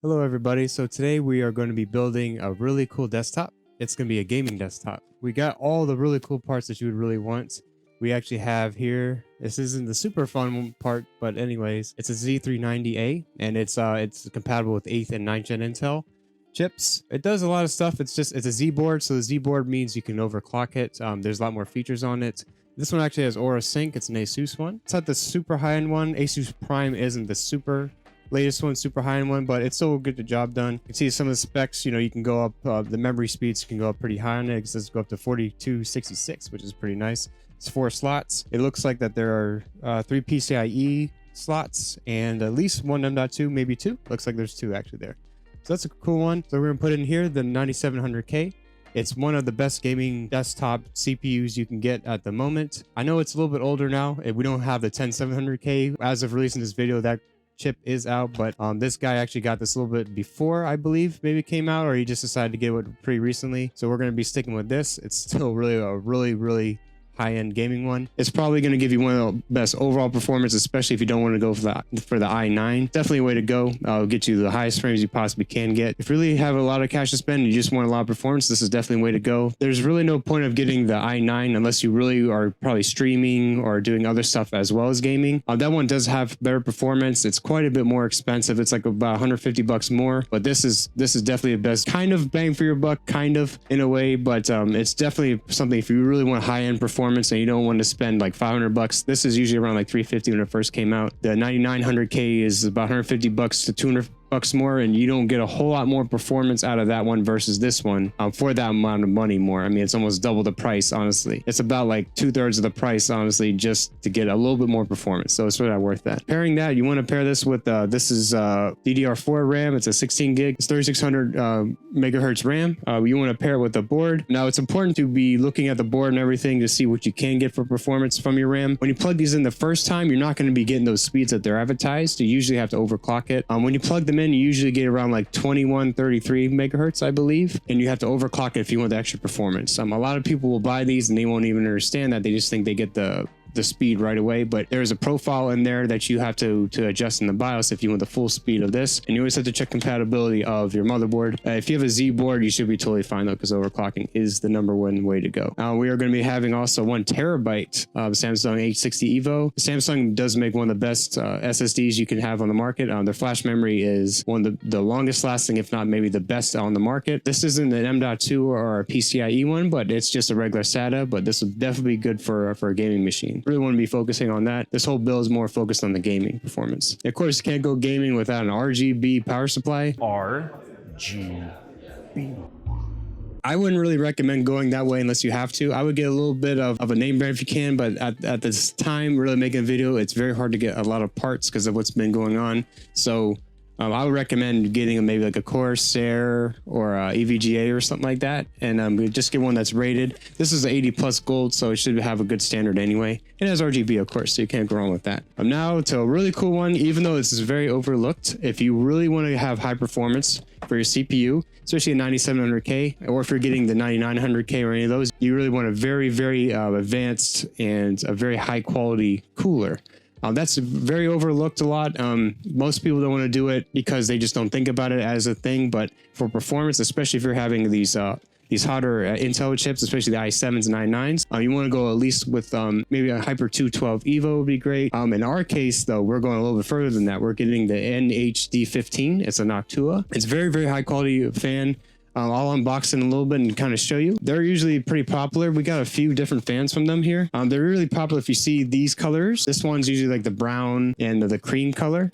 Hello everybody, so today we are going to be building a really cool desktop. It's going to be a gaming desktop. We got all the really cool parts that you would really want. We actually have here, this isn't the super fun part, but anyways, it's a Z390A and it's compatible with 8th and 9th gen Intel chips. It does a lot of stuff. It's a Z board, so the Z board means you can overclock it. There's a lot more features on it. This one actually has Aura Sync. It's an Asus one. It's not the super high-end one. Asus Prime isn't the super latest one, super high-end one, but it's still will get the job done. You can see some of the specs. You can go up, the memory speeds can go up pretty high on it. It says go up to 4266, which is pretty nice. It's 4 slots. It looks like that there are 3 PCIe slots and at least one M.2, maybe 2. Looks like there's 2 actually there. So that's a cool one. So we're gonna put in here the 9700K. It's one of the best gaming desktop CPUs you can get at the moment. I know it's a little bit older now. We don't have the 10700K as of releasing this video. That chip is out, but this guy actually got this a little bit before, I believe, maybe it came out, or he just decided to get it pretty recently. So we're going to be sticking with this. It's still really a really high-end gaming one. It's probably going to give you one of the best overall performance, especially if you don't want to go for the i9. Definitely a way to go. I'll get you the highest frames you possibly can get. If you really have a lot of cash to spend and you just want a lot of performance, this is definitely a way to go. There's really no point of getting the i9 unless you really are probably streaming or doing other stuff as well as gaming. That one does have better performance. It's quite a bit more expensive. It's like about 150 bucks more, but this is definitely the best kind of bang for your buck, kind of in a way, but it's definitely something if you really want high-end performance and you don't want to spend like 500 bucks. This is usually around like 350 when it first came out. The 9900K is about 150 bucks to 200 bucks more, and you don't get a whole lot more performance out of that one versus this one for that amount of money more. I mean, it's almost double the price, honestly. It's about like 2/3 of the price, honestly, just to get a little bit more performance. So it's really worth that. Pairing that, you want to pair this with this is DDR4 RAM. It's a 16 gig. It's 3600 megahertz RAM. You want to pair it with the board. Now, it's important to be looking at the board and everything to see what you can get for performance from your RAM. When you plug these in the first time, you're not going to be getting those speeds that they're advertised. You usually have to overclock it. When you plug them in, you usually get around like 2133 megahertz, I believe, and you have to overclock it if you want the extra performance. A lot of people will buy these and they won't even understand that. They just think they get the speed right away, but there's a profile in there that you have to adjust in the BIOS if you want the full speed of this, and you always have to check compatibility of your motherboard. If you have a Z board, you should be totally fine though, because overclocking is the #1 way to go. We are going to be having also 1 terabyte of Samsung H60 Evo. Samsung does make one of the best SSDs you can have on the market. Their flash memory is one of the longest lasting, if not maybe the best on the market. This isn't an M.2 or a PCIe one, but it's just a regular SATA, but this will definitely be good for a gaming machine. Really want to be focusing on that. This whole build is more focused on the gaming performance. Of course, you can't go gaming without an RGB power supply. RGB. I wouldn't really recommend going that way unless you have to. I would get a little bit of a name brand if you can, but at this time, really making a video, it's very hard to get a lot of parts because of what's been going on. So I would recommend getting maybe like a Corsair or a EVGA or something like that, and just get one that's rated. This is 80 plus gold, so it should have a good standard anyway. It has RGB, of course, so you can't go wrong with that. Now to a really cool one, even though this is very overlooked. If you really want to have high performance for your CPU, especially a 9700K, or if you're getting the 9900K or any of those, you really want a very advanced and a very high quality cooler. That's very overlooked a lot. Most people don't want to do it because they just don't think about it as a thing. But for performance, especially if you're having these hotter Intel chips, especially the i7s and i9s, you want to go at least with maybe a Hyper 212 Evo would be great. In our case, though, we're going a little bit further than that. We're getting the NHD15. It's a Noctua. It's very high quality fan. I'll unbox it in a little bit and kind of show you. They're usually pretty popular. We got a few different fans from them here. They're really popular if you see these colors. This one's usually like the brown and the cream color.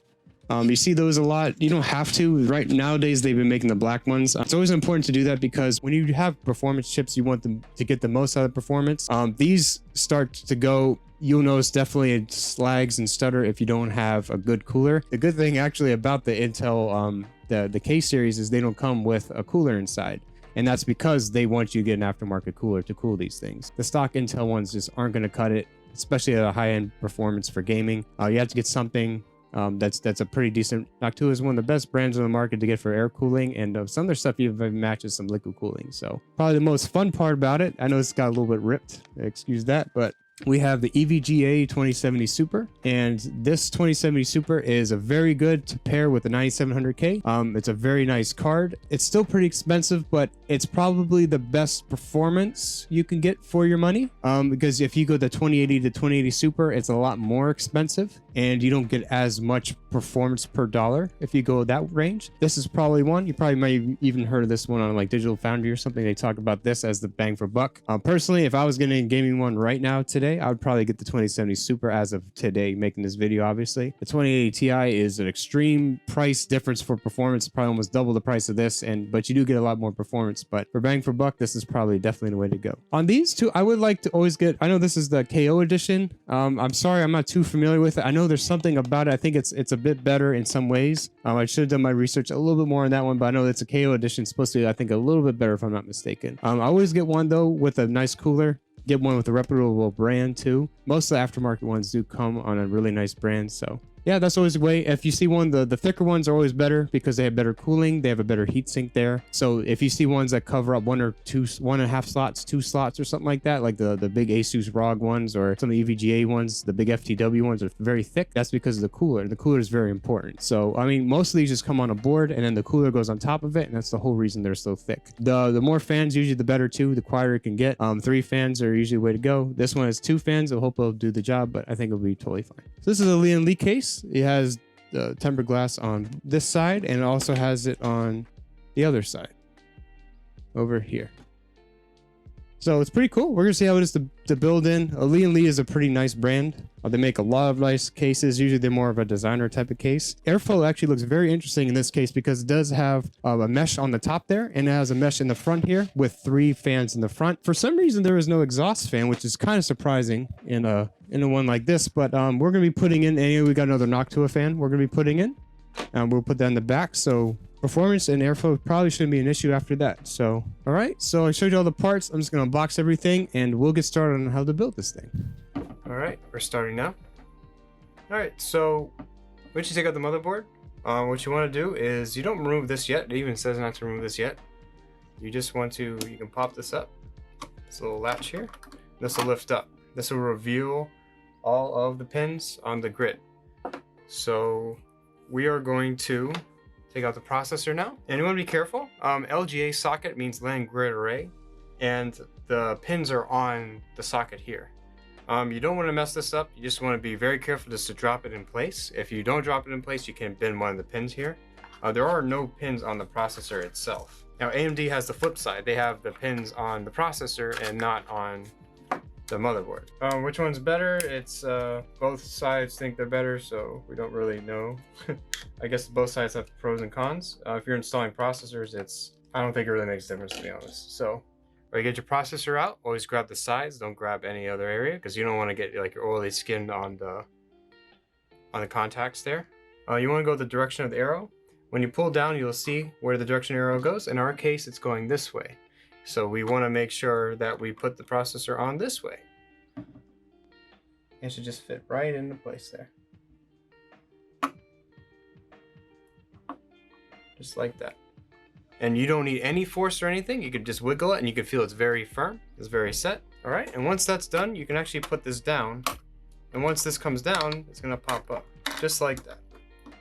You see those a lot. You don't have to. Right nowadays, they've been making the black ones. It's always important to do that because when you have performance chips, you want them to get the most out of performance. These start to go. You'll notice definitely it slags and stutter if you don't have a good cooler. The good thing actually about the Intel the K series is they don't come with a cooler inside, and that's because they want you to get an aftermarket cooler to cool these things. The stock Intel ones just aren't going to cut it, especially at a high-end performance for gaming. You have to get something that's a pretty decent. Noctua is one of the best brands on the market to get for air cooling, and some of their stuff even matches some liquid cooling. So probably the most fun part about it, I know it's got a little bit ripped, excuse that, but we have the EVGA 2070 Super, and this 2070 Super is a very good to pair with the 9700K. It's a very nice card. It's still pretty expensive, but it's probably the best performance you can get for your money. Because if you go the 2080 to 2080 Super, it's a lot more expensive, and you don't get as much performance per dollar if you go that range. This is probably one. You probably might have even heard of this one on like Digital Foundry or something. They talk about this as the bang for buck. Personally, if I was getting a gaming one right now today, I would probably get the 2070 Super as of today, making this video. Obviously, the 2080 Ti is an extreme price difference for performance, probably almost double the price of this, but you do get a lot more performance. But for bang for buck, this is probably definitely the way to go. On these two, I would like to always get, I know this is the KO edition. I'm sorry, I'm not too familiar with it. I know there's something about it. I think it's a bit better in some ways. I should have done my research a little bit more on that one, but I know it's a KO edition. It's supposed to be, I think, a little bit better if I'm not mistaken. I always get one though with a nice cooler. Get one with a reputable brand too. Most of the aftermarket ones do come on a really nice brand, so yeah, that's always the way. If you see one, the thicker ones are always better because they have better cooling. They have a better heat sink there. So if you see ones that cover up 1.5 slots, 2 slots or something like that, like the big Asus ROG ones or some of the EVGA ones, the big FTW ones are very thick. That's because of the cooler. The cooler is very important. So, I mean, most of these just come on a board and then the cooler goes on top of it. And that's the whole reason they're so thick. The more fans, usually the better too. The quieter it can get. 3 fans are usually the way to go. This one has 2 fans. I hope it'll do the job, but I think it'll be totally fine. So this is a Lee & Lee case. It has the tempered glass on this side, and it also has it on the other side over here. So it's pretty cool. We're gonna see how it is to build in. Lee & Lee is a pretty nice brand. They make a lot of nice cases. Usually they're more of a designer type of case. Airflow actually looks very interesting in this case because it does have a mesh on the top there, and it has a mesh in the front here with 3 fans in the front. For some reason there is no exhaust fan, which is kind of surprising in a one like this, but we're gonna be putting in, and we got another Noctua fan we're gonna be putting in, and we'll put that in the back. So performance and airflow probably shouldn't be an issue after that. So all right, so I showed you all the parts. I'm just gonna unbox everything and we'll get started on how to build this thing. All right, we're starting now. All right, so once you take out the motherboard, what you want to do is you don't remove this yet. It even says not to remove this yet. You just want to, you can pop this up, this little latch here. This will lift up. This will reveal all of the pins on the grid. So we are going to take out the processor now, and you want to be careful. LGA socket means LAN grid array, and the pins are on the socket here. You don't want to mess this up. You just want to be very careful just to drop it in place. If you don't drop it in place, you can bend one of the pins here. There are no pins on the processor itself. Now AMD has the flip side. They have the pins on the processor and not on the motherboard. Which one's better? It's both sides think they're better, so we don't really know. I guess both sides have pros and cons. If you're installing processors, I don't think it really makes a difference, to be honest. So or you get your processor out, always grab the sides, don't grab any other area because you don't want to get like your oily skin on the contacts there. You want to go the direction of the arrow. When you pull down, you'll see where the direction arrow goes. In our case, it's going this way. So we want to make sure that we put the processor on this way. It should just fit right into place there. Just like that. And you don't need any force or anything. You can just wiggle it and you can feel it's very firm. It's very set. All right, and once that's done, you can actually put this down. And once this comes down, it's gonna pop up, just like that.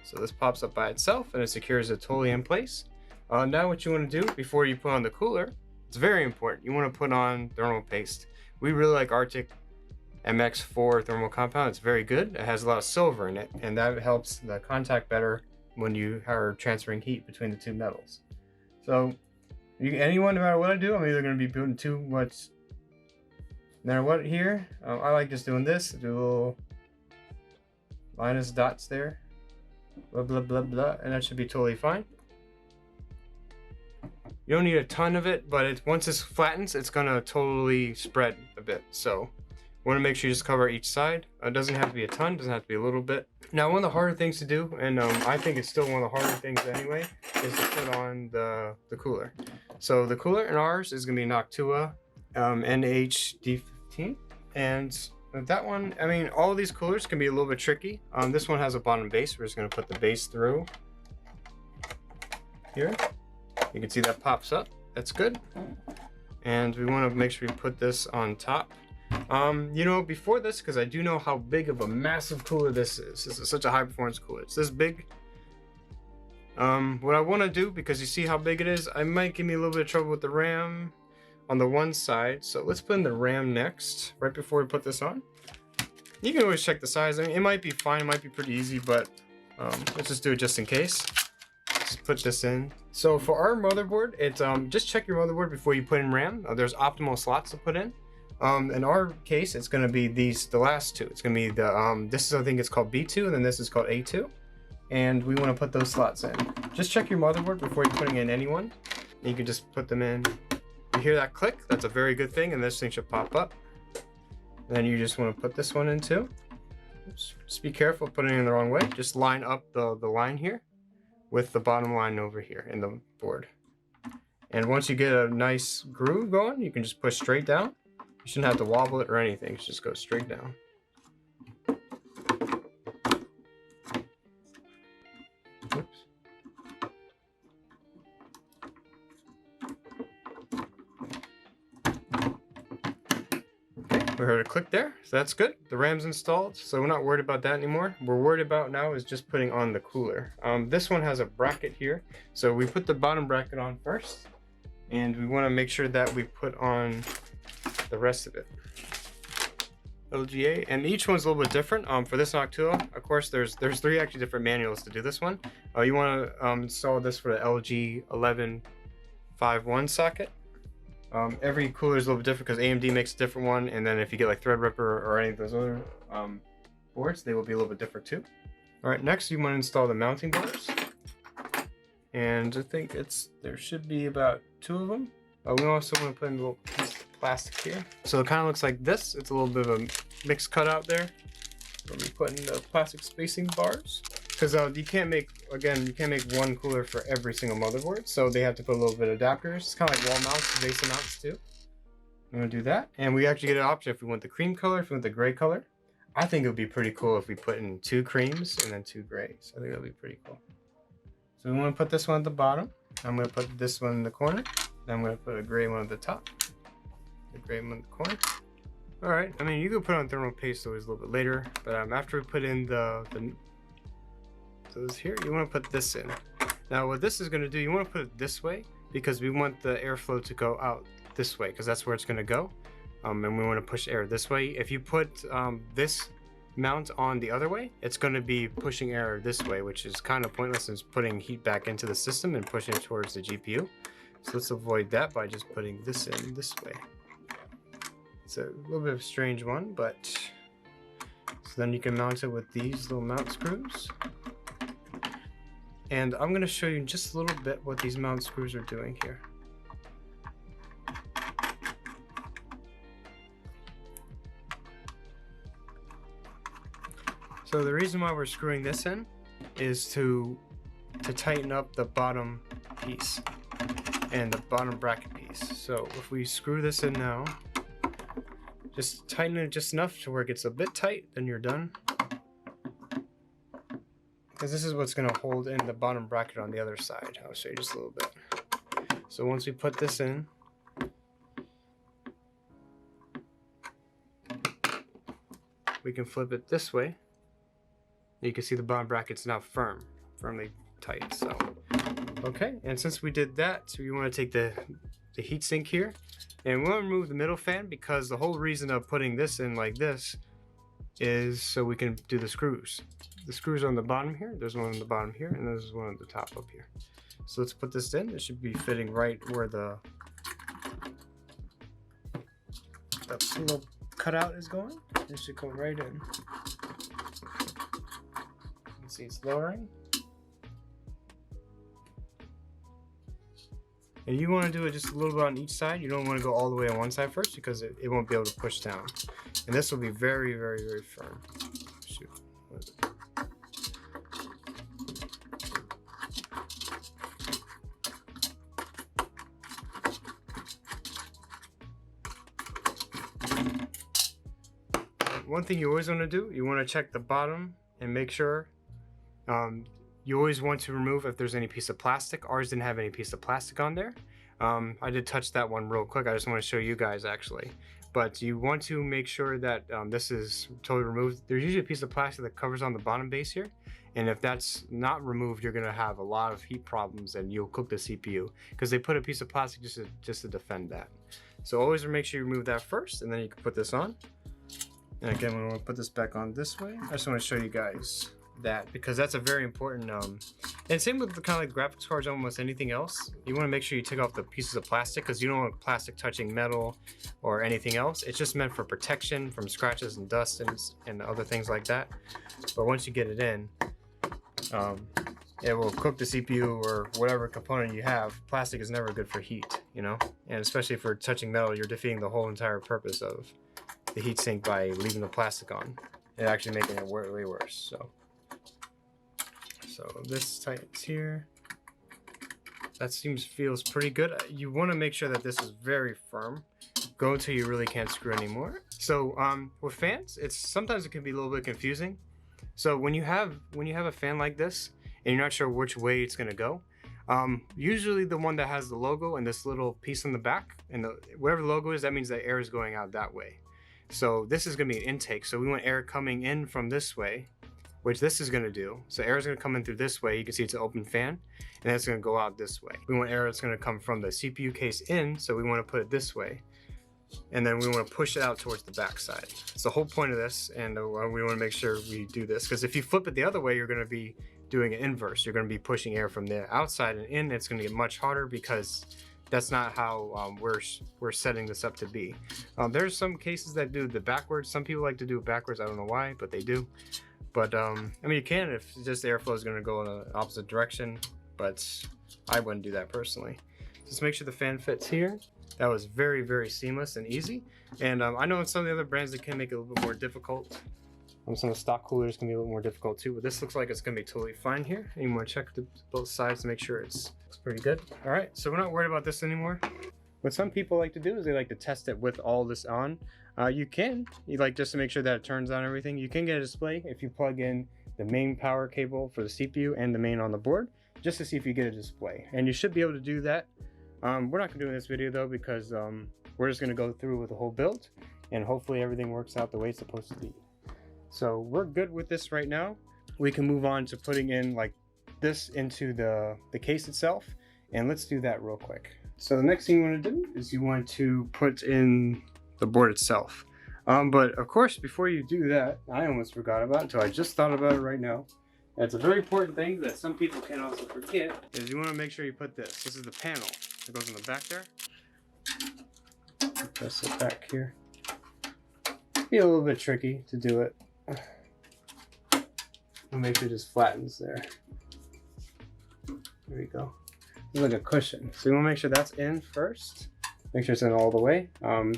So this pops up by itself and it secures it totally in place. Now what you wanna do before you put on the cooler, it's very important. You wanna put on thermal paste. We really like Arctic MX4 thermal compound. It's very good. It has a lot of silver in it, and that helps the contact better when you are transferring heat between the 2 metals. So anyone, no matter what I do, I'm either going to be putting too much, no matter what here. I like just doing this, do a little minus dots there, blah, blah, blah, blah, and that should be totally fine. You don't need a ton of it, but once this flattens, it's going to totally spread a bit. So you want to make sure you just cover each side. It doesn't have to be a ton, doesn't have to be a little bit. Now, one of the harder things to do, and I think it's still one of the harder things anyway, is to put on the cooler. So the cooler in ours is going to be Noctua NH-D15. And that one, I mean, all of these coolers can be a little bit tricky. This one has a bottom base. We're just going to put the base through here. You can see that pops up. That's good. And we want to make sure we put this on top. You know, before this, because I do know how big of a massive cooler this is. This is such a high performance cooler. It's this big. What I want to do, because you see how big it is, I might give me a little bit of trouble with the RAM on the one side. So let's put in the RAM next, right before we put this on. You can always check the size. I mean, it might be fine, it might be pretty easy, but let's just do it just in case. Just put this in. So for our motherboard, it's just check your motherboard before you put in RAM. There's optimal slots to put in. In our case, it's going to be the last two. It's going to be the this is, I think it's called B2, and then this is called A2. And we want to put those slots in. Just check your motherboard before you're putting in any one. You can just put them in. You hear that click? That's a very good thing, and this thing should pop up. Then you just want to put this one in too. Oops. Just be careful putting it in the wrong way. Just line up the line here with the bottom line over here in the board. And once you get a nice groove going, you can just push straight down. You shouldn't have to wobble it or anything. Just go straight down. Oops. Okay, we heard a click there, so that's good. The RAM's installed, so we're not worried about that anymore. What we're worried about now is just putting on the cooler. This one has a bracket here, so we put the bottom bracket on first, and we want to make sure that we put on the rest of it. LGA, and each one's a little bit different. For this Noctua, of course, there's three actually different manuals to do this one. You want to install this for the LG 1151 socket. Every cooler is a little bit different because AMD makes a different one, and then if you get like Threadripper or any of those other boards, they will be a little bit different too. All right, next you want to install the mounting bars, and I think there should be about 2 of them. We also want to put in a little piece of plastic here. So it kind of looks like this. It's a little bit of a mixed cutout there. We'll be putting the plastic spacing bars. Because you can't make one cooler for every single motherboard. So they have to put a little bit of adapters. It's kind of like wall mounts, VESA mounts too. I'm going to do that. And we actually get an option if we want the cream color, if we want the gray color. I think it would be pretty cool if we put in 2 creams and then 2 grays. I think that would be pretty cool. So we want to put this one at the bottom. I'm going to put this one in the corner. Then I'm going to put a gray one at the top. The gray one in the corner. Alright, I mean, you can put on thermal paste always a little bit later. But after we put in those here, you want to put this in. Now what this is going to do, you want to put it this way because we want the airflow to go out this way because that's where it's going to go. And we want to push air this way. If you put this mount on the other way, it's going to be pushing air this way, which is kind of pointless. It's putting heat back into the system and pushing it towards the GPU. So let's avoid that by just putting this in this way. It's a little bit of a strange one, but so then you can mount it with these little mount screws. And I'm going to show you just a little bit what these mount screws are doing here. So the reason why we're screwing this in is to tighten up the bottom piece and the bottom bracket piece. So if we screw this in now, just tighten it just enough to where it gets a bit tight, then you're done. Because this is what's going to hold in the bottom bracket on the other side. I'll show you just a little bit. So once we put this in, we can flip it this way. You can see the bottom bracket's now firmly tight. So, okay, and since we did that, so you want to take the heat sink here, and we want to remove the middle fan because the whole reason of putting this in like this is so we can do the screws. The screws are on the bottom here. There's one on the bottom here, and there's one on the top up here. So let's put this in. It should be fitting right where the little cutout is going. It should go right in. You can see it's lowering. And you want to do it just a little bit on each side. You don't want to go all the way on one side first because it won't be able to push down. And this will be very, very, very firm. Shoot. What is it? One thing you always want to do, you want to check the bottom and make sure you always want to remove if there's any piece of plastic. Ours didn't have any piece of plastic on there. I did touch that one real quick. I just want to show you guys actually. but you want to make sure that this is totally removed. There's usually a piece of plastic that covers on the bottom base here, and if that's not removed, you're gonna have a lot of heat problems and you'll cook the CPU, because they put a piece of plastic just to defend that. So always make sure you remove that first, and then you can put this on. And again, when we put this back on this way, I just want to show you guys that, because that's a very important and same with the kind of like graphics cards, almost anything else, you want to make sure you take off the pieces of plastic, because you don't want plastic touching metal or anything else. It's just meant for protection from scratches and dust and other things like that. But once you get it in, it will cook the CPU or whatever component you have. Plastic is never good for heat, you know, and especially for touching metal, you're defeating the whole entire purpose of the heatsink by leaving the plastic on and actually making it way worse. So this tightens here. That feels pretty good. You want to make sure that this is very firm. Go until you really can't screw anymore. So with fans, sometimes it can be a little bit confusing. So when you have a fan like this and you're not sure which way it's gonna go, usually the one that has the logo and this little piece on the back, and wherever the logo is, that means that air is going out that way. So this is gonna be an intake. So we want air coming in from this way, which this is going to do. So air is going to come in through this way. You can see it's an open fan, and then it's going to go out this way. We want air that's going to come from the CPU case in, so we want to put it this way, and then we want to push it out towards the back side. It's the whole point of this, and we want to make sure we do this, because if you flip it the other way, you're going to be doing it inverse. You're going to be pushing air from the outside and in. It's going to get much harder, because that's not how we're setting this up to be. There's some cases that do the backwards. Some people like to do it backwards. I don't know why, but they do. But I mean, you can if just the airflow is going to go in the opposite direction, but I wouldn't do that personally. Just make sure the fan fits here. That was very seamless and easy. And I know in some of the other brands it can make it a little bit more difficult. Some of the stock coolers can be a little more difficult too, but this looks like it's going to be totally fine here. And you want to check both sides to make sure it's pretty good. All right, so we're not worried about this anymore. What some people like to do is they like to test it with all this on. You like just to make sure that it turns on everything. You can get a display if you plug in the main power cable for the CPU and the main on the board, just to see if you get a display. And you should be able to do that. We're not gonna do it in this video though, because we're just gonna go through with the whole build, and hopefully everything works out the way it's supposed to be. So we're good with this right now. We can move on to putting in like this into the case itself, and let's do that real quick. So the next thing you want to do is you want to put in the board itself. But of course, before you do that, I almost forgot about it until I just thought about it right now. It's a very important thing that some people can also forget, is you want to make sure you put this. This is the panel that goes in the back there. Press it back here. Be a little bit tricky to do it. I'll make sure it just flattens there. There we go. It's like a cushion. So you want to make sure that's in first. Make sure it's in all the way.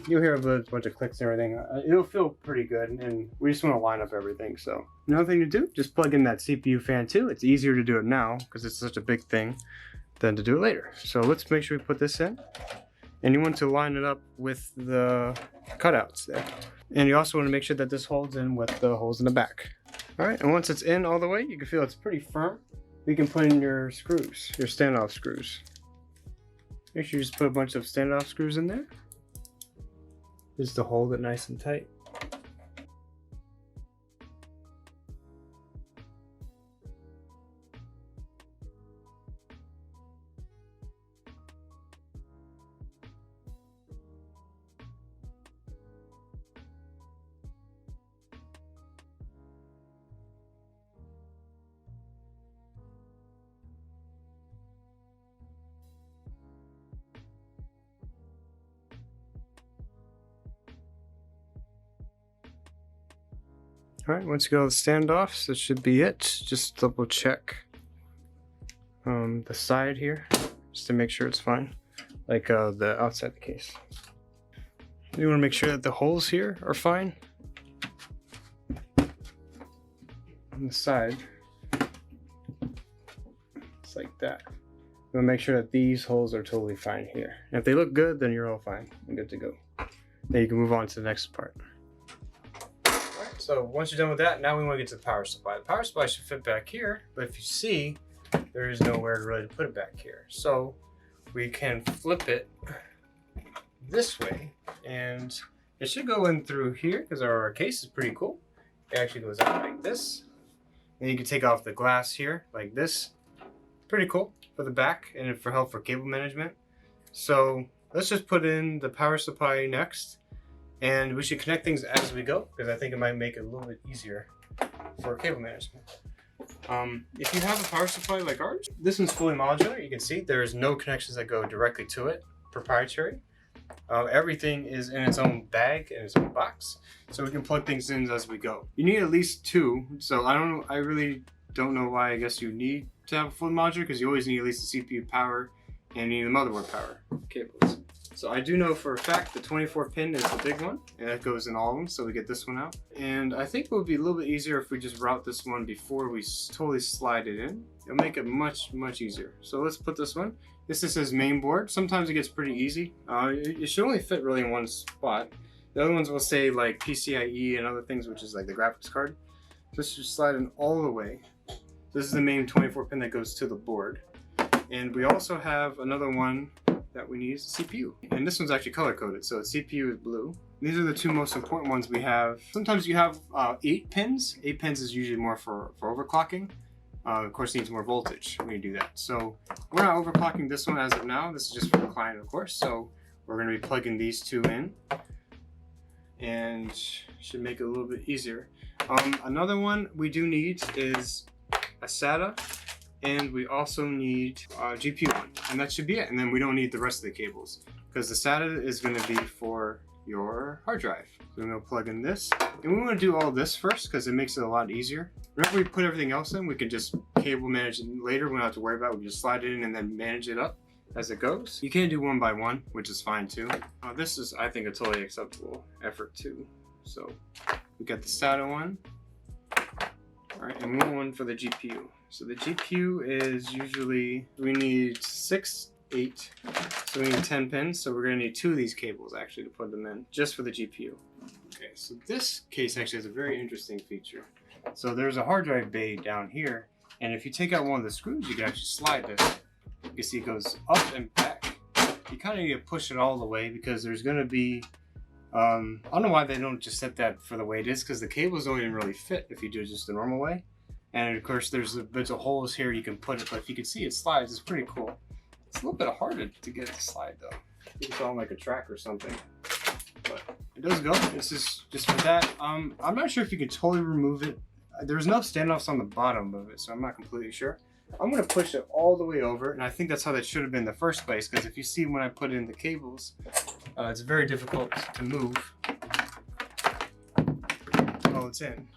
You'll hear a bunch of clicks and everything. It'll feel pretty good, and we just want to line up everything. So another thing to do, just plug in that CPU fan too. It's easier to do it now because it's such a big thing than to do it later. So let's make sure we put this in. And you want to line it up with the cutouts there. And you also want to make sure that this holds in with the holes in the back. All right, and once it's in all the way, you can feel it's pretty firm. You can put in your screws, your standoff screws. Make sure you just put a bunch of standoff screws in there, just to hold it nice and tight. All right, once you go to the standoffs, that should be it. Just double check the side here, just to make sure it's fine, like the outside the case. You want to make sure that the holes here are fine on the side. It's like that. You want to make sure that these holes are totally fine here. And if they look good, then you're all fine and good to go. Then you can move on to the next part. So once you're done with that, now we want to get to the power supply. The power supply should fit back here, but if you see, there is nowhere to really put it back here. So we can flip it this way, and It should go in through here because our case is pretty cool. It actually goes out like this. Then you can take off the glass here like this. Pretty cool for the back and for help for cable management. So let's just put in the power supply next, and we should connect things as we go because I think it might make it a little bit easier for cable management. If you have a power supply like ours, this one's fully modular. You can see there's no connections that go directly to it, proprietary. Everything is in its own bag and its own box, so we can plug things in as we go. You need at least two, so I really don't know why I guess you need to have a full modular, because you always need at least the CPU power and you need the motherboard power cables. So I do know for a fact the 24 pin is the big one, and that goes in all of them, so we get this one out. And I think it would be a little bit easier if we just route this one before we totally slide it in. It'll make it much easier. So let's put this one. This says main board. Sometimes it gets pretty easy. It should only fit really in one spot. The other ones will say like PCIe and other things, which is like the graphics card. This should slide in all the way. This is the main 24 pin that goes to the board. And we also have another one that we need, is CPU. And this one's actually color coded, so CPU is blue. These are the two most important ones we have. Sometimes you have 8 pins. 8 pins is usually more for overclocking. Of course, it needs more voltage when you do that. So we're not overclocking this one as of now. This is just for the client, of course. So we're going to be plugging these two in, and should make it a little bit easier. Another one we do need is a SATA, and we also need a GPU one, and that should be it. And then we don't need the rest of the cables, because the SATA is going to be for your hard drive. So we're going to plug in this, and we want to do all this first because it makes it a lot easier. Whenever we put everything else in, we can just cable manage it later. We don't have to worry about it. We just slide it in and then manage it up as it goes. You can do one by one, which is fine too. This is, I think, a totally acceptable effort too. So we got the SATA one. All right, and one for the GPU. So the GPU is usually, we need 6, 8, so we need 10 pins. So we're gonna need 2 of these cables actually to put them in, just for the GPU. Okay, so this case actually has a very interesting feature. So there's a hard drive bay down here, and if you take out one of the screws, you can actually slide this. You can see it goes up and back. You kind of need to push it all the way because there's gonna be, I don't know why they don't just set that for the way it is, because the cables don't even really fit if you do it just the normal way. And of course there's a bunch of holes here you can put it, but if you can see it slides, it's pretty cool. It's a little bit harder to get it to slide though. I think it's on like a track or something. But it does go. This is just for that. I'm not sure if you can totally remove it. There's no standoffs on the bottom of it, so I'm not completely sure. I'm going to push it all the way over, and I think that's how that should have been in the first place, because if you see when I put in the cables, it's very difficult to move while it's in.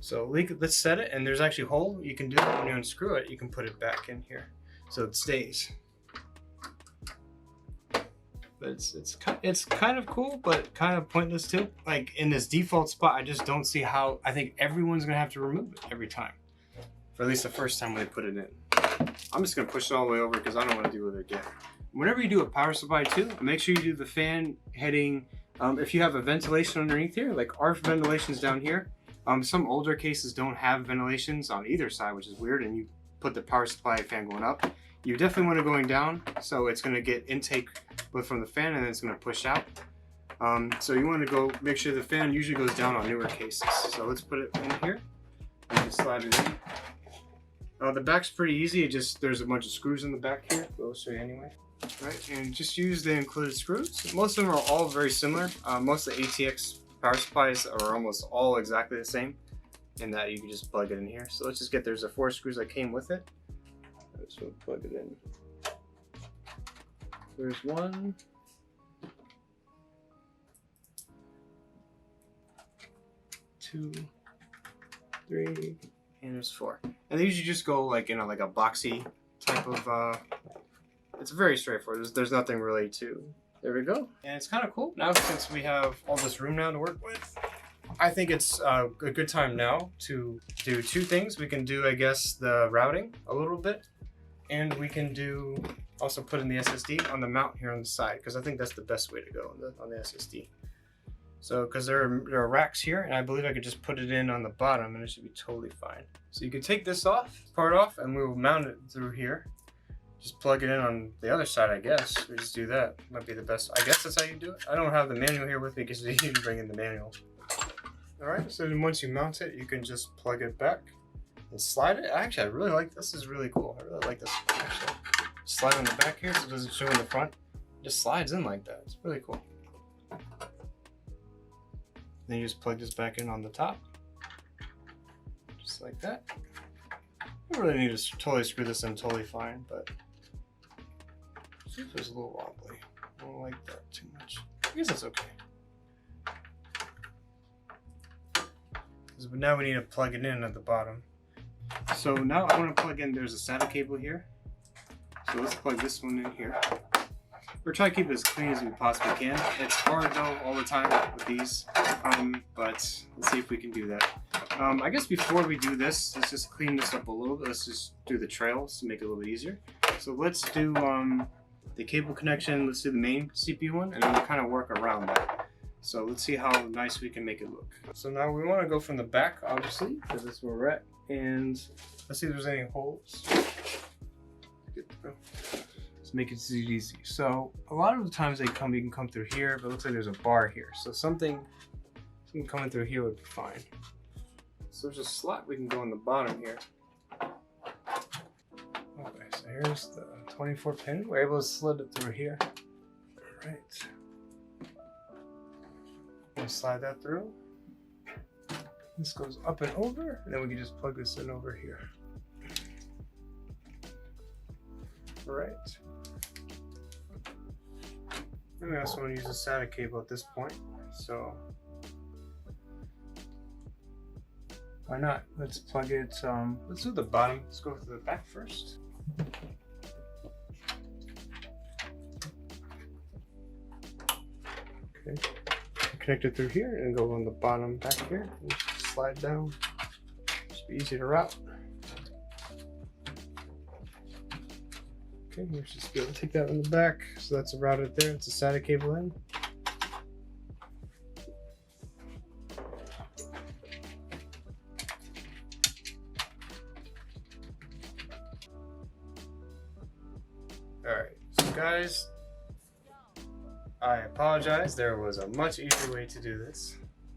So let's set it, and there's actually a hole you can do it. When you unscrew it, you can put it back in here so it stays. But it's kind of cool, but kind of pointless too. Like in this default spot, I just don't see how. I think everyone's gonna have to remove it every time, for at least the first time when they put it in. I'm just gonna push it all the way over because I don't want to deal with it again. Whenever you do a power supply too, make sure you do the fan heading. If you have a ventilation underneath here, like our ventilation's down here. Some older cases don't have ventilations on either side, which is weird, and you put the power supply fan going up. You definitely want it going down, so it's going to get intake from the fan, and then it's going to push out. So you want to go make sure the fan usually goes down on newer cases. So let's put it in here and just slide it in. The back's pretty easy. There's a bunch of screws in the back here. I'll show you anyway. Right, and just use the included screws. Most of them are all very similar. Most of the ATX power supplies are almost all exactly the same, in that you can just plug it in here. So let's just get, there's 4 screws that came with it. Let's plug it in. There's 1, 2, 3, and there's 4. And they usually just go like, like a boxy type of, it's very straightforward. There's nothing really to, there we go. And it's kind of cool. Now, since we have all this room now to work with, I think it's a good time now to do 2 things. We can do, I guess, the routing a little bit, and we can do also put in the SSD on the mount here on the side, because I think that's the best way to go on the SSD. So, because there are racks here, and I believe I could just put it in on the bottom, and it should be totally fine. So you can take this part off, and we will mount it through here. just plug it in on the other side, I guess. We just do that. Might be the best. I guess that's how you do it. I don't have the manual here with me because you didn't bring in the manual. Alright, so then once you mount it, you can just plug it back and slide it. Actually, I really like this. This is really cool. I really like this, actually. Slide on the back here so it doesn't show in the front. It just slides in like that. It's really cool. Then you just plug this back in on the top. Just like that. You don't really need to totally screw this in totally fine, but it's a little wobbly. I don't like that too much. I guess that's okay. But now we need to plug it in at the bottom. So now I want to plug in, there's a SATA cable here. So let's plug this one in here. We're trying to keep it as clean as we possibly can. It's hard though all the time with these, but let's see if we can do that. I guess before we do this, let's just clean this up a little bit. Let's just do the trails to make it a little bit easier. So let's do the cable connection. Let's do the main CPU one, and then we'll kind of work around that. So let's see how nice we can make it look. So now we want to go from the back, obviously, because that's where we're at. And let's see if there's any holes. Get through. Let's make it easy. So a lot of the times you can come through here, but it looks like there's a bar here. So something coming through here would be fine. So there's a slot we can go on the bottom here. Okay, so here's the 24 pin. We're able to slid it through here. All right. We'll slide that through. This goes up and over, and then we can just plug this in over here. All right. And we also want to use a SATA cable at this point, so why not? Let's plug it. Let's do the bottom. Let's go to the back first. Okay. Connect it through here and go on the bottom back here. And just slide down. Should be easy to route. Okay, let's just be able to take that on the back. So that's routed there. It's a SATA cable in. Alright, so guys, I apologize. There was a much easier way to do this.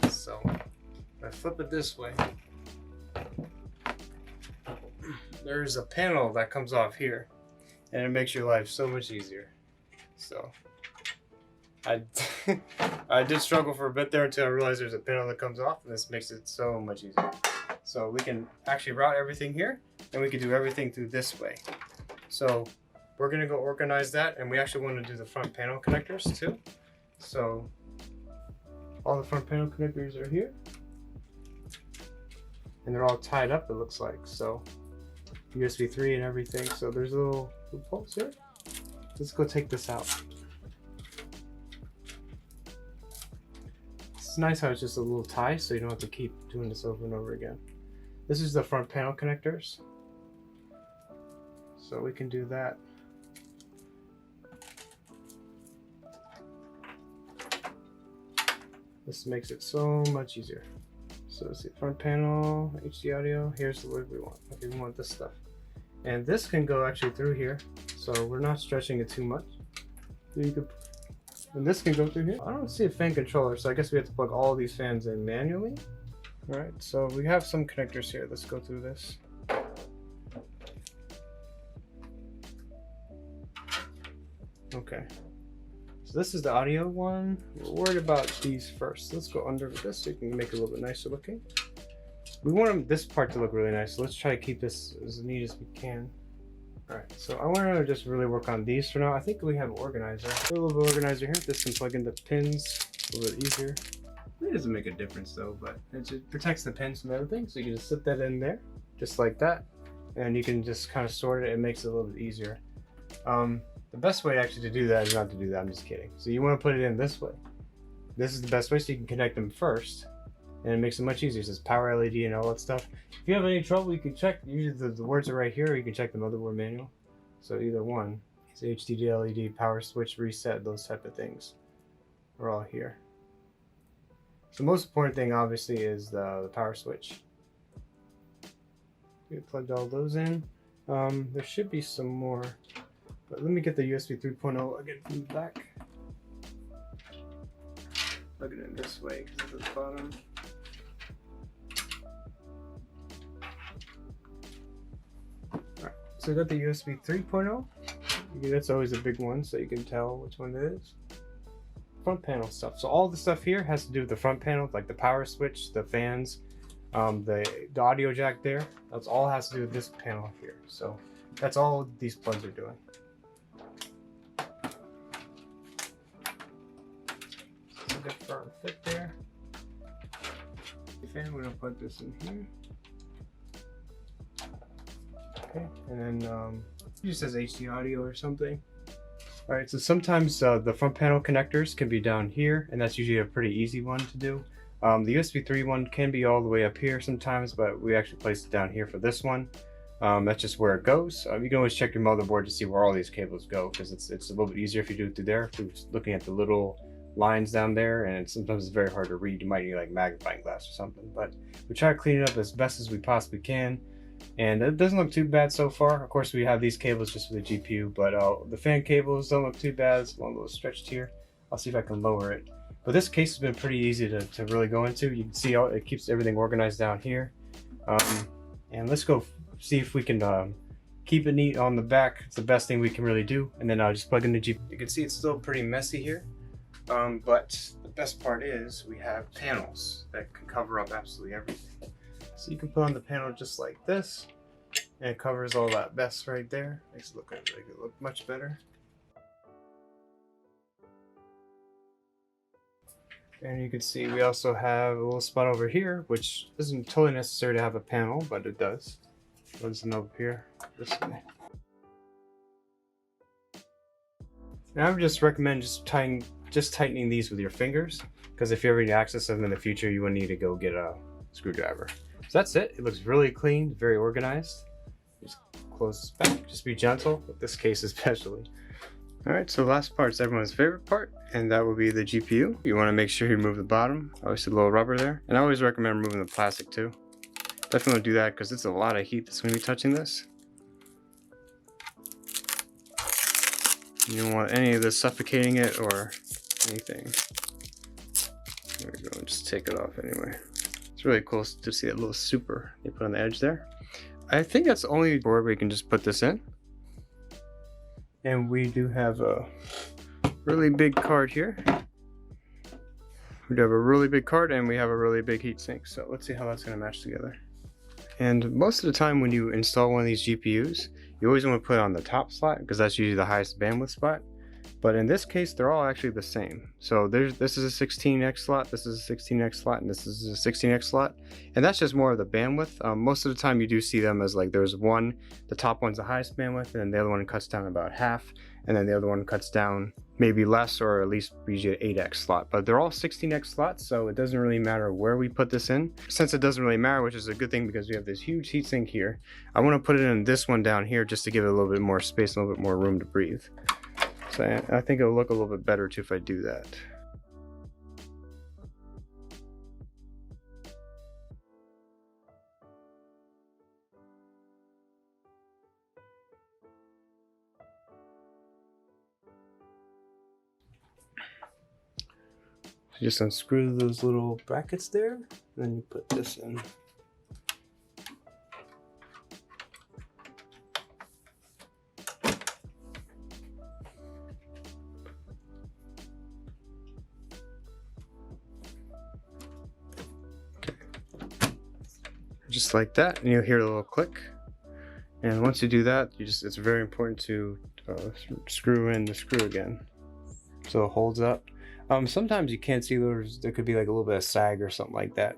So if I flip it this way, there's a panel that comes off here, and it makes your life so much easier. So I did struggle for a bit there until I realized there's a panel that comes off, and this makes it so much easier. So we can actually route everything here, and we can do everything through this way. So we're gonna go organize that, and we actually want to do the front panel connectors too. So all the front panel connectors are here, and they're all tied up, it looks like. So USB 3 and everything. So there's little loopholes here. Let's go take this out. It's nice how it's just a little tie, so you don't have to keep doing this over and over again. This is the front panel connectors. So we can do that. This makes it so much easier. So let's see, front panel, HD audio. Here's the word we want. Okay, we want this stuff. And this can go actually through here. So we're not stretching it too much. So you could, and this can go through here. I don't see a fan controller, so I guess we have to plug all these fans in manually. All right, so we have some connectors here. Let's go through this. Okay. So this is the audio one. We're worried about these first. Let's go under this so you can make it a little bit nicer looking. We want this part to look really nice, so let's try to keep this as neat as we can. Alright, so I want to just really work on these for now. I think we have an organizer. A little bit of organizer here. This can plug into pins a little bit easier. It doesn't make a difference though, but it just protects the pins from everything. So you can just slip that in there, just like that. And you can just kind of sort it. It makes it a little bit easier. The best way actually to do that is not to do that. I'm just kidding. So you want to put it in this way. This is the best way, so you can connect them first. And it makes it much easier. It says power LED and all that stuff. If you have any trouble, you can check. Usually the words are right here, or you can check the motherboard manual. So either one. It's HDD, LED, power switch, reset, those type of things are all here. So the most important thing obviously is the power switch. We plugged all those in. There should be some more. But let me get the USB 3.0 again from the back. Plug it in this way because it's at the bottom. Alright, so I got the USB 3.0. That's always a big one, so you can tell which one it is. Front panel stuff. So all the stuff here has to do with the front panel, like the power switch, the fans, the audio jack there. That's all has to do with this panel here. So that's all these plugs are doing. So good firm fit there. Fan, we're gonna plug this in here. Okay, and then it just says HD audio or something. All right, so sometimes the front panel connectors can be down here, and that's usually a pretty easy one to do. The USB 3 one can be all the way up here sometimes, but we actually placed it down here for this one. That's just where it goes. You can always check your motherboard to see where all these cables go, because it's a little bit easier if you do it through there, through looking at the little lines down there, and sometimes it's very hard to read. You might need like magnifying glass or something, but we try to clean it up as best as we possibly can. And it doesn't look too bad so far. Of course, we have these cables just for the GPU, but the fan cables don't look too bad. It's one little stretched here. I'll see if I can lower it. But this case has been pretty easy to really go into. You can see it keeps everything organized down here. And let's go see if we can keep it neat on the back. It's the best thing we can really do. And then I'll just plug in the GPU. You can see it's still pretty messy here. But the best part is we have panels that can cover up absolutely everything. So you can put on the panel just like this, and it covers all that mess right there. Makes it look much better. And you can see we also have a little spot over here, which isn't totally necessary to have a panel, but it does. Runs it over here this way. And I would just recommend just tightening these with your fingers, because if you ever need to access them in the future, you will need to go get a screwdriver. So that's it. It looks really clean, very organized. Just close this back. Just be gentle with this case especially. All right, so the last part is everyone's favorite part, and that will be the GPU. You want to make sure you remove the bottom. Obviously, a little rubber there. And I always recommend removing the plastic too. Definitely want to do that because it's a lot of heat that's going to be touching this. You don't want any of this suffocating it or anything. There we go. Just take it off anyway. It's really cool to see that little super they put on the edge there. I think that's the only board where you can just put this in. And we do have a really big card here. We do have a really big card, and we have a really big heatsink. So let's see how that's going to match together. And most of the time when you install one of these GPUs, you always want to put it on the top slot because that's usually the highest bandwidth spot. But in this case, they're all actually the same. So this is a 16x slot, this is a 16x slot, and this is a 16x slot. And that's just more of the bandwidth. Most of the time you do see them as like there's one, the top one's the highest bandwidth, and then the other one cuts down about half, and then the other one cuts down maybe less, or at least usually an 8x slot. But they're all 16x slots, so it doesn't really matter where we put this in. Since it doesn't really matter, which is a good thing because we have this huge heatsink here, I want to put it in this one down here just to give it a little bit more space, a little bit more room to breathe. So I think it'll look a little bit better too if I do that. Just unscrew those little brackets there, and then you put this in. Just like that, and you'll hear a little click. And once you do that, it's very important to screw in the screw again so it holds up. Sometimes you can't see there could be like a little bit of sag or something like that.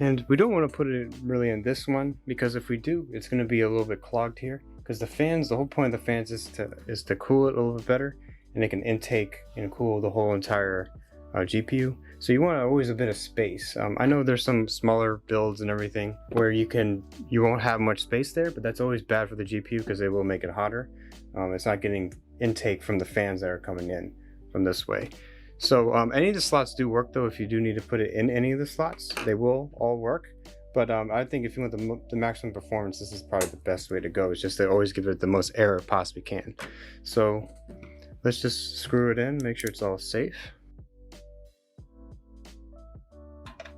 And we don't want to put it really in this one, because if we do, it's going to be a little bit clogged here. Because the fans, the whole point of the fans is to cool it a little bit better, and it can intake and cool the whole entire GPU. So you want always a bit of space. I know there's some smaller builds and everything where you won't have much space there, but that's always bad for the GPU because they will make it hotter. It's not getting intake from the fans that are coming in from this way. So any of the slots do work though. If you do need to put it in any of the slots, they will all work. But I think if you want the maximum performance, this is probably the best way to go. It's just to always give it the most air it possibly can. So let's just screw it in, make sure it's all safe.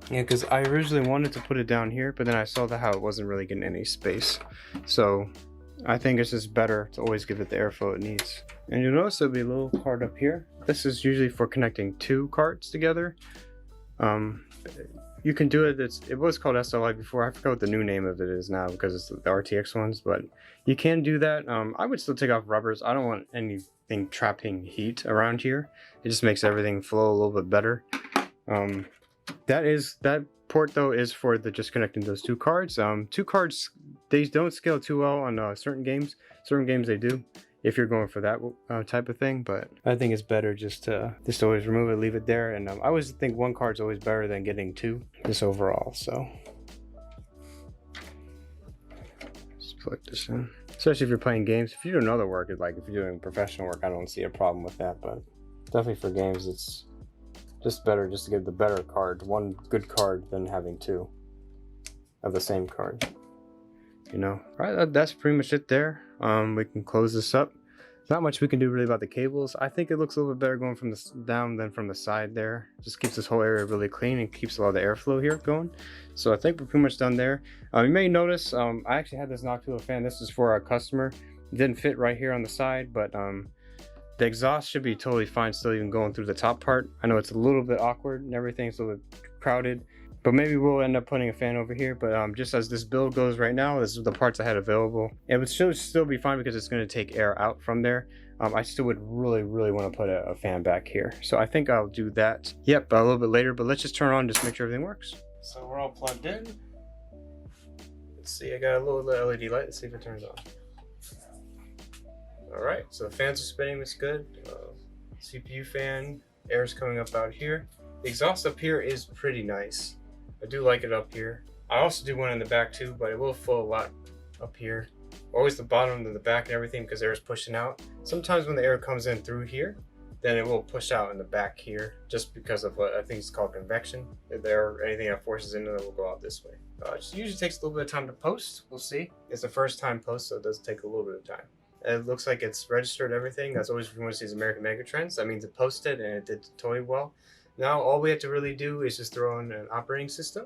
Yeah, because I originally wanted to put it down here, but then I saw how it wasn't really getting any space. So I think it's just better to always give it the airflow it needs. And you'll notice there'll be a little card up here. This is usually for connecting two cards together. You can do it, it was called SLI before. I forgot what the new name of it is now because it's the RTX ones, but you can do that. I would still take off rubbers. I don't want anything trapping heat around here. It just makes everything flow a little bit better. That port though is for the just connecting those two cards. Two cards, they don't scale too well on certain games. Certain games they do, if you're going for that type of thing. But I think it's better just to always remove it, leave it there. And I always think one card's always better than getting two, just overall. So just plug this in. Especially if you're playing games. If you're doing other work, like if you're doing professional work, I don't see a problem with that. But definitely for games, it's just better just to get the better card, one good card, than having two of the same card. You know, all right, that's pretty much it there. We can close this up. Not much we can do really about the cables. I think it looks a little bit better going from the down than from the side there. Just keeps this whole area really clean and keeps a lot of the airflow here going. So I think we're pretty much done there. You may notice I actually had this Noctua fan. This is for our customer. It didn't fit right here on the side, but the exhaust should be totally fine still, even going through the top part. I know it's a little bit awkward and everything's a little bit crowded, but maybe we'll end up putting a fan over here. But just as this build goes right now, this is the parts I had available. It would still be fine because it's going to take air out from there. I still would really want to put a fan back here. So I think I'll do that. Yep, a little bit later, but let's just turn on, just make sure everything works. So we're all plugged in. Let's see, I got a little LED light. Let's see if it turns on. All right, so the fans are spinning, that's good. CPU fan, air is coming up out here. The exhaust up here is pretty nice. I do like it up here. I also do one in the back too, but it will flow a lot up here. Always the bottom and the back and everything because air is pushing out. Sometimes when the air comes in through here, then it will push out in the back here just because of what I think is called convection. If there anything that forces into it will go out this way. It just usually takes a little bit of time to post. We'll see. It's the first time post, so it does take a little bit of time. It looks like it's registered everything. That's always one of these American Mega Trends. That means it posted and it did totally well. Now all we have to really do is just throw in an operating system.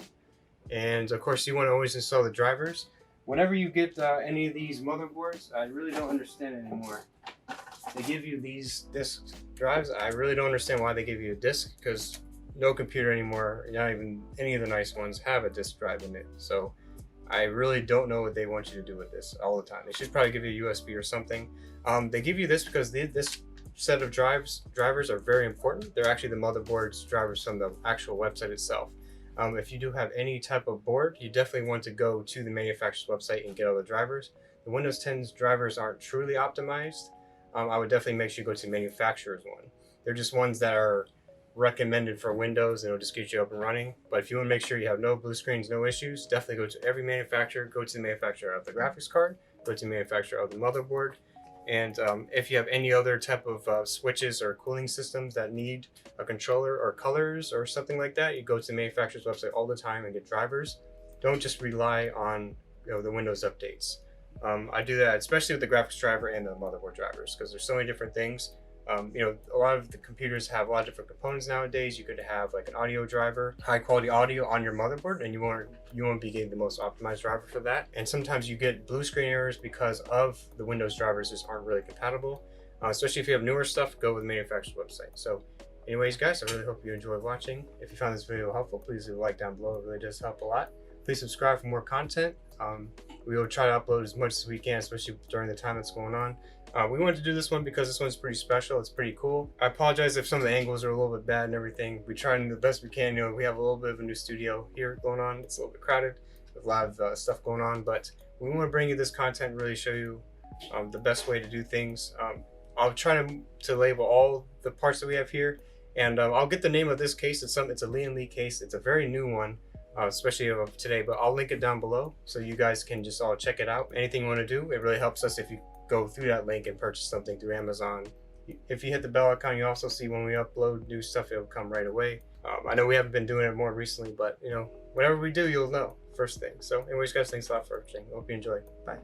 And of course you want to always install the drivers. Whenever you get any of these motherboards, I really don't understand it anymore. They give you these disk drives. I really don't understand why they give you a disk, because no computer anymore, not even any of the nice ones, have a disk drive in it. So I really don't know what they want you to do with this all the time. They should probably give you a USB or something. They give you this because this set of drivers are very important. They're actually the motherboard's drivers from the actual website itself. If you do have any type of board, you definitely want to go to the manufacturer's website and get all the drivers. The Windows 10's drivers aren't truly optimized. I would definitely make sure you go to the manufacturer's one. They're just ones that are recommended for Windows and it'll just get you up and running. But if you want to make sure you have no blue screens, no issues, definitely go to every manufacturer, go to the manufacturer of the graphics card, go to the manufacturer of the motherboard. And if you have any other type of switches or cooling systems that need a controller or colors or something like that, you go to the manufacturer's website all the time and get drivers. Don't just rely on the Windows updates. I do that especially with the graphics driver and the motherboard drivers because there's so many different things. A lot of the computers have a lot of different components nowadays. You could have like an audio driver, high quality audio on your motherboard, and you won't be getting the most optimized driver for that. And sometimes you get blue screen errors because of the Windows drivers just aren't really compatible. Especially if you have newer stuff, go with the manufacturer's website. So anyways, guys, I really hope you enjoyed watching. If you found this video helpful, please leave a like down below. It really does help a lot. Please subscribe for more content. We will try to upload as much as we can, especially during the time that's going on. We wanted to do this one because this one's pretty special. It's pretty cool. I apologize if some of the angles are a little bit bad and everything. We tried the best we can. We have a little bit of a new studio here going on. It's a little bit crowded with a lot of stuff going on, but we want to bring you this content, really show you the best way to do things. I'll try to label all the parts that we have here, and I'll get the name of this case. It's a Lee & Lee case. It's a very new one. Especially of today, but I'll link it down below so you guys can just all check it out. Anything you want to do, it really helps us if you go through that link and purchase something through Amazon, if you hit the bell icon, you also see when we upload new stuff, it'll come right away. I know we haven't been doing it more recently, but whenever we do, you'll know first thing. So anyways, guys, thanks a lot for watching. Hope you enjoy. Bye.